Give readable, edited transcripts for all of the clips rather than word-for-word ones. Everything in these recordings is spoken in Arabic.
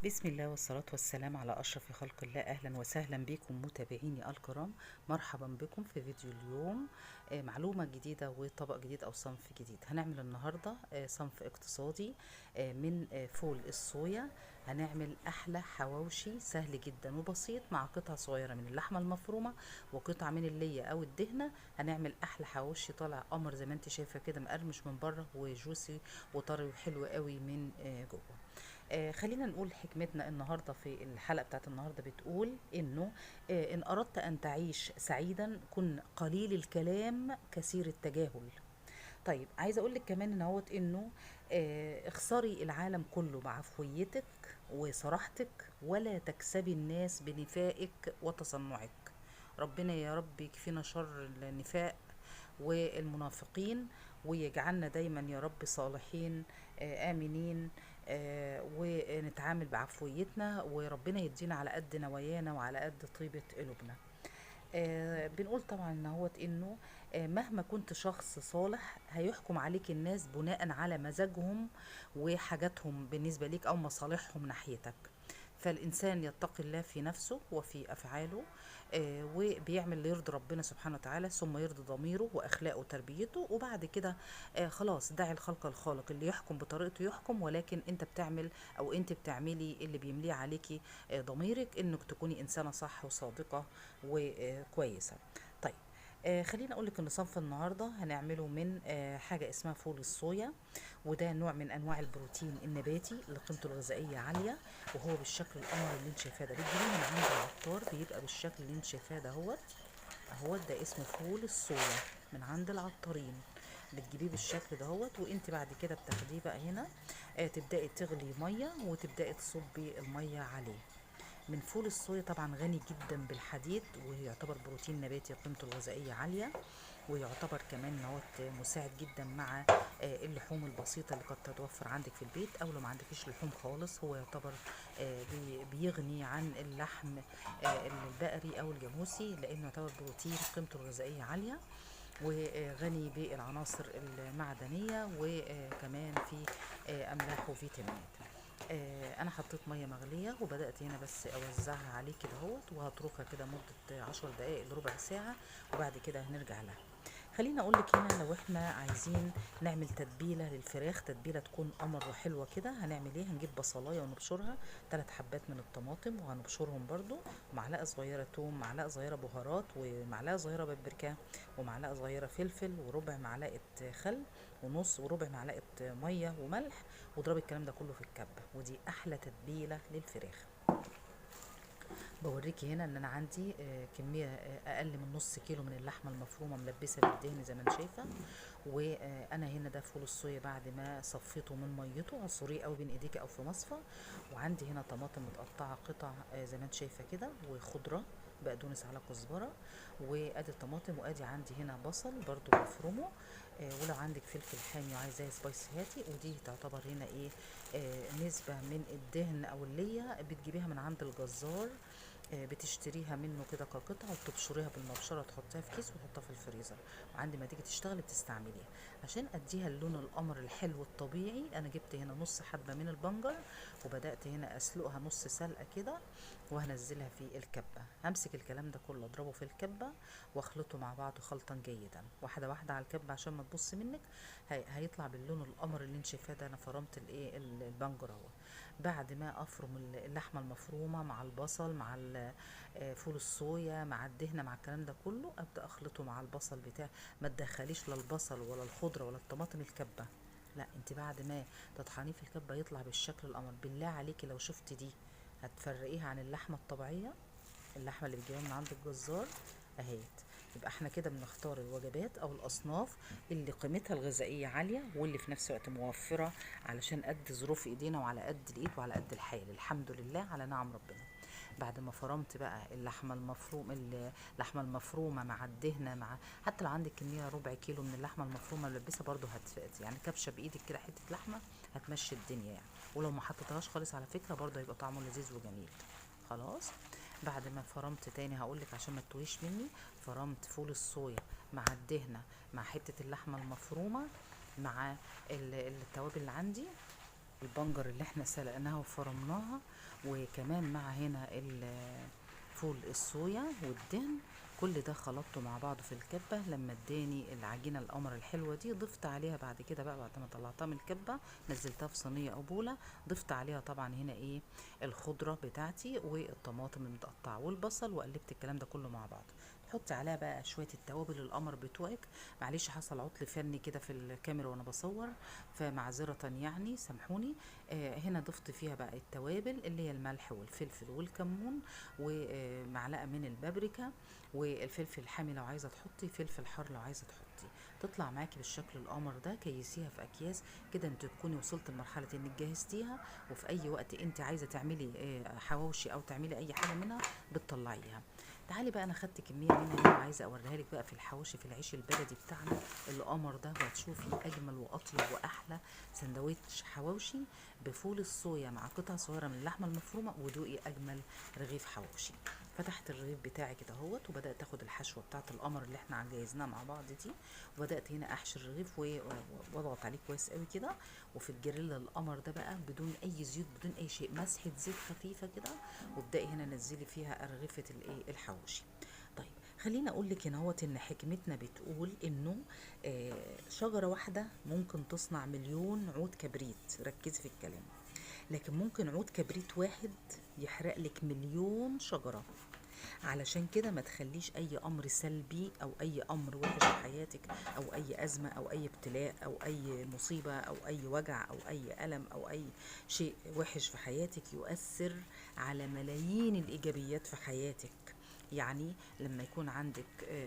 بسم الله والصلاة والسلام على أشرف خلق الله. أهلا وسهلا بكم متابعيني الكرام، مرحبا بكم في فيديو اليوم. معلومة جديدة وطبق جديد أو صنف جديد. هنعمل النهاردة صنف اقتصادي من فول الصويا. هنعمل أحلى حواوشي سهل جدا وبسيط مع قطعة صغيرة من اللحمة المفرومة وقطعة من اللية أو الدهنة. هنعمل أحلى حواوشي طالع قمر زي ما انت شايفة كده، مقرمش من بره وجوسي وطري وحلو قوي من جوه. خلينا نقول حكمتنا النهاردة في الحلقة بتاعت النهاردة بتقول إنه إن أردت أن تعيش سعيدا كن قليل الكلام كثير التجاهل. طيب عايزة أقولك كمان إن هوت إنه اخسري العالم كله بعفويتك وصراحتك، ولا تكسبي الناس بنفائك وتصنعك. ربنا يا رب يكفينا شر النفاق والمنافقين، ويجعلنا دايما يا رب صالحين آمنين، ونتعامل بعفويتنا، وربنا يدينا على قد نوايانا وعلى قد طيبة قلوبنا. بنقول طبعا ان هوت انه مهما كنت شخص صالح هيحكم عليك الناس بناء على مزاجهم وحاجاتهم بالنسبة ليك او مصالحهم ناحيتك. فالإنسان يتقي الله في نفسه وفي أفعاله، وبيعمل اللي يرضي ربنا سبحانه وتعالى، ثم يرضي ضميره وأخلاقه وتربيته، وبعد كده خلاص داعي الخلق الخالق اللي يحكم بطريقته يحكم، ولكن أنت بتعمل أو أنت بتعملي اللي بيمليه عليكي ضميرك، إنك تكوني إنسانة صح وصادقة وكويسة. طيب خليني اقول لك ان صنف النهارده هنعمله من حاجه اسمها فول الصويا، وده نوع من انواع البروتين النباتي اللي قيمته الغذائيه عاليه، وهو بالشكل القمر اللي انت شايفاه ده. بتجيبيه من عند العطار بيبقى بالشكل اللي انت شايفاه ده. اهوت ده اسمه فول الصويا من عند العطارين. بتجيبيه بالشكل دهوت، وانت بعد كده بتاخديه بقى هنا تبداي تغلي ميه وتبداي تصبي الميه عليه. من فول الصويا طبعا غني جدا بالحديد، ويعتبر بروتين نباتي قيمته الغذائية عالية، ويعتبر كمان ان هو مساعد جدا مع اللحوم البسيطة اللي قد تتوفر عندك في البيت، او لو ما عندكيش لحوم خالص هو يعتبر بيغني عن اللحم البقري او الجاموسي، لانه يعتبر بروتين قيمته الغذائية عالية وغني بالعناصر المعدنية، وكمان في أملاح وفيتامينات. انا حطيت ميه مغليه وبدات هنا بس اوزعها عليه كده اهوت، وهتركها كده مده 10 دقائق لربع ساعه، وبعد كده هنرجع لها. خليني اقول لك هنا، لو احنا عايزين نعمل تتبيله للفراخ، تتبيله تكون قمر وحلوه كده، هنعمل ايه؟ هنجيب بصلايه ونبشرها، 3 حبات من الطماطم وهنبشرهم برضو، معلقه صغيره توم، معلقه صغيره بهارات، ومعلقه صغيره بابريكا، ومعلقه صغيره فلفل، وربع معلقه خل، ونص وربع معلقه ميه وملح، واضربي الكلام ده كله في الكبه، ودي احلى تتبيله للفراخ. بوريكي هنا ان انا عندي كميه اقل من نص كيلو من اللحمه المفرومه ملبسه بالدهن زي ما انت شايفه. وانا هنا ده فول الصويا بعد ما صفيته من ميته، عصريه او بين ايديك او في مصفى. وعندي هنا طماطم متقطعه قطع زي ما انت شايفه كده، وخضره بقدونس على كزبره، وادي الطماطم، وادي عندي هنا بصل برضو بفرمه. ولو عندك فلفل حامي وعايزاه سبايسي هاتي. ودي تعتبر هنا ايه؟ نسبة من الدهن او اللية بتجيبيها من عند الجزار، بتشتريها منه كده كقطعة، وبتبشريها بالمبشرة تحطيها في كيس وتحطها في الفريزر، وعندي ما تيجي تشتغلي بتستعمليها. عشان اديها اللون القمر الحلو الطبيعي، انا جبت هنا نص حبة من البنجر، وبدأت هنا اسلقها نص سلقة كده، وهنزلها في الكبة. همسك الكلام ده كله اضربه في الكبة واخلطه مع بعضه خلطا جيدا، واحدة واحدة على الكبة عشان ما تبص منك. هيطلع باللون القمر اللي انت شايفاه ده. انا فرمت الايه البنجر اهو. بعد ما افرم اللحمه المفرومه مع البصل مع فول الصويا مع الدهنه مع الكلام ده كله، ابدا اخلطه مع البصل بتاع. ما تدخليش لا البصل ولا الخضره ولا الطماطم الكبه، لا، انت بعد ما تطحنيه في الكبه يطلع بالشكل القمر. بالله عليكي لو شفت دي هتفرقيها عن اللحمه الطبيعيه، اللحمه اللي بتجيبها من عند الجزار اهيت. يبقى احنا كده بنختار الوجبات او الاصناف اللي قيمتها الغذائيه عاليه، واللي في نفس الوقت موفره، علشان قد ظروف ايدينا وعلى قد الايد وعلى قد الحال. الحمد لله على نعم ربنا. بعد ما فرمت بقى اللحمه المفرومه مع الدهنه، مع حتى لو عندك كميه ربع كيلو من اللحمه المفرومه ملبسه برضو يعني كبشه بايدك كده حته لحمه هتمشي الدنيا يعني. ولو ما حطيتهاش خالص على فكره برضو هيبقى طعمه لذيذ وجميل. خلاص. بعد ما فرمت تاني هقولك عشان ما تتوهيش مني، فرمت فول الصويا مع الدهنه مع حته اللحمه المفرومه مع التوابل اللي عندي، البنجر اللي احنا سلقناها وفرمناها، وكمان مع هنا فول الصويا والدهن. كل ده خلطته مع بعضه في الكبة لما اداني العجينة القمر الحلوة دي. ضفت عليها بعد كده بقى، بعد ما طلعتها من الكبة نزلتها في صينية او بولة، ضفت عليها طبعا هنا ايه، الخضرة بتاعتي والطماطم المتقطعة والبصل، وقلبت الكلام ده كله مع بعض. تحطي عليها بقى شوية التوابل القمر بتوعك. معلش حصل عطل فني كده في الكاميرا وانا بصور، فمعذرة يعني سامحوني. هنا ضفت فيها بقى التوابل اللي هي الملح والفلفل والكمون، ومعلقة من البابريكا، والفلفل الحامي لو عايزة تحطي، فلفل حار لو عايزة تحطي. تطلع معاكي بالشكل القمر ده. كيسيها في اكياس كده، انت تكوني وصلت لمرحلة انك جهزتيها، وفي اي وقت انت عايزة تعملي حواوشي او تعملي اي حاجة منها بتطلعيها. تعالي بقى، انا خدت كميه منها هنا وعايزه اوريها لك بقى في الحواوشي، في العيش البلدي بتاعنا القمر ده، وهتشوفي اجمل واطيب واحلى سندوتش حواوشي بفول الصويا مع قطع صغيره من اللحمه المفرومه، ودوقي اجمل رغيف حواوشي. فتحت الرغيف بتاعي كده اهوت، وبدات اخد الحشوه بتاعه القمر اللي احنا جهزناها مع بعض دي، وبدات هنا احشي الرغيف واضغط عليه كويس قوي كده. وفي الجريل القمر ده بقى بدون اي زيوت بدون اي شيء، مسحه زيت خفيفه كده، وابدأي هنا نزلي فيها أرغفة الايه الحواوشي. طيب خليني اقول لك هنا هوت ان حكمتنا بتقول انه شجره واحده ممكن تصنع مليون عود كبريت. ركزي في الكلام. لكن ممكن عود كبريت واحد يحرق لك مليون شجره. علشان كده ما تخليش اي امر سلبي او اي امر وحش في حياتك، او اي ازمه او اي ابتلاء او اي مصيبه او اي وجع او اي الم او اي شيء وحش في حياتك يؤثر على ملايين الايجابيات في حياتك. يعني لما يكون عندك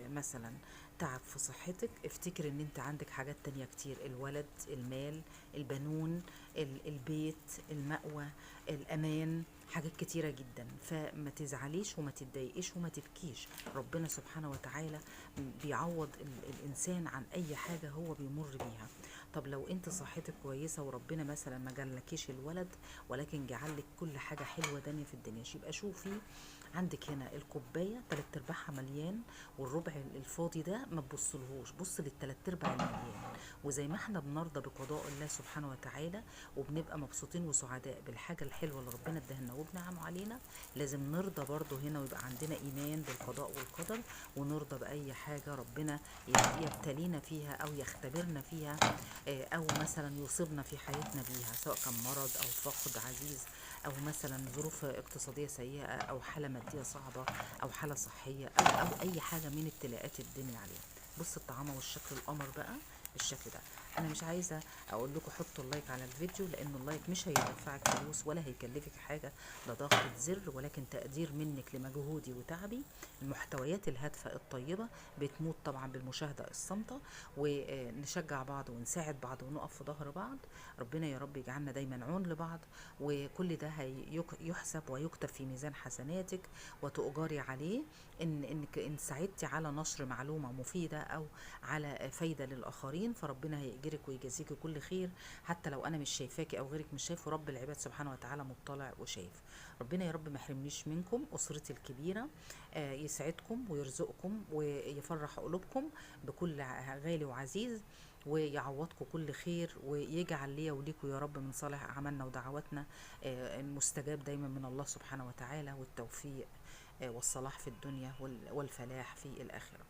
مثلا تعب في صحتك، افتكر ان انت عندك حاجات تانية كتير: الولد، المال، البنون، البيت، المأوى، الامان، حاجات كتيرة جدا. فما تزعليش وما تتضايقيش وما تبكيش. ربنا سبحانه وتعالى بيعوض الإنسان عن أي حاجة هو بيمر بيها. طب لو انت صحتك كويسة وربنا مثلا ما جعلكيش الولد، ولكن جعلك كل حاجة حلوة دنيا في الدنيا، يبقى شوفي عندك هنا الكوباية تلات ارباعها مليان، والربع الفاضي ده ما تبصلهوش، بص للتلات ارباع المليان. وزي ما احنا بنرضى بقضاء الله سبحانه وتعالى، وبنبقى مبسوطين وسعداء بالحاجة الحلوة اللي ربنا اداها لنا وبنعمه علينا، لازم نرضى برضه هنا ويبقى عندنا ايمان بالقضاء والقدر، ونرضى باي حاجة ربنا يبتلينا فيها او يختبرنا فيها، او مثلا يصيبنا في حياتنا بيها، سواء كان مرض او فقد عزيز، او مثلا ظروف اقتصادية سيئة، او حالة مادية صعبة، او حالة صحية، او اي حاجة من ابتلاءات الدنيا علينا. بص الطعامة والشكل القمر بقى بالشكل ده. انا مش عايزه اقول لكم حطوا اللايك على الفيديو، لان اللايك مش هيدفعك فلوس ولا هيكلفك حاجه، ده ضغطه زر، ولكن تقدير منك لمجهودي وتعبي. المحتويات الهادفه الطيبه بتموت طبعا بالمشاهده الصامته، ونشجع بعض ونساعد بعض ونقف في ظهر بعض. ربنا يا رب يجعلنا دايما عون لبعض، وكل ده يحسب ويكتب في ميزان حسناتك وتؤجري عليه. ان ساعدتي على نشر معلومه مفيده او على فايده للاخرين، فربنا هيأجرك ويجازيك كل خير. حتى لو انا مش شايفاكي او غيرك مش شايفه، رب العباد سبحانه وتعالى مطلع وشايف. ربنا يا رب ما يحرمنيش منكم، اسرتي الكبيره، يسعدكم ويرزقكم ويفرح قلوبكم بكل غالي وعزيز، ويعوضكم كل خير، ويجعل لي وليكم يا رب من صالح اعمالنا ودعواتنا المستجاب دايما من الله سبحانه وتعالى، والتوفيق والصلاح في الدنيا والفلاح في الآخرة.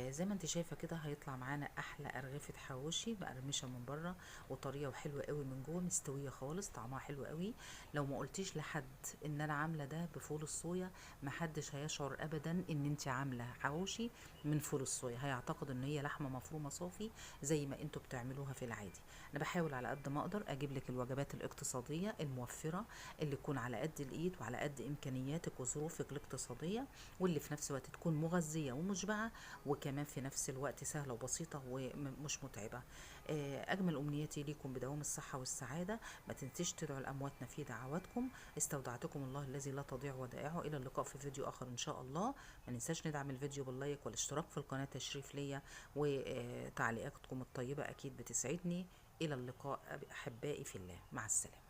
زي ما انت شايفه كده هيطلع معانا احلى ارغفه حواوشي مقرمشه من بره وطريه وحلوه قوي من جوه، مستويه خالص، طعمها حلو قوي. لو ما قلتيش لحد ان انا عامله ده بفول الصويا، محدش هيشعر ابدا ان انت عامله حواوشي من فول الصويا، هيعتقد ان هي لحمه مفرومه صافي زي ما انتوا بتعملوها في العادي. انا بحاول على قد ما اقدر اجيب لك الوجبات الاقتصاديه الموفره، اللي تكون على قد الايد وعلى قد امكانياتك وظروفك الاقتصاديه، واللي في نفس الوقت تكون مغذيه ومشبعه، وكمان في نفس الوقت سهلة وبسيطة ومش متعبة. أجمل أمنياتي ليكم بدوام الصحة والسعادة. ما تنسيش تدعوا لأمواتنا في دعواتكم. استودعتكم الله الذي لا تضيع ودائعه. إلى اللقاء في فيديو آخر إن شاء الله. ما ننساش ندعم الفيديو باللايك والاشتراك في القناة، تشريف ليا، وتعليقاتكم الطيبة أكيد بتسعدني. إلى اللقاء أحبائي في الله، مع السلامة.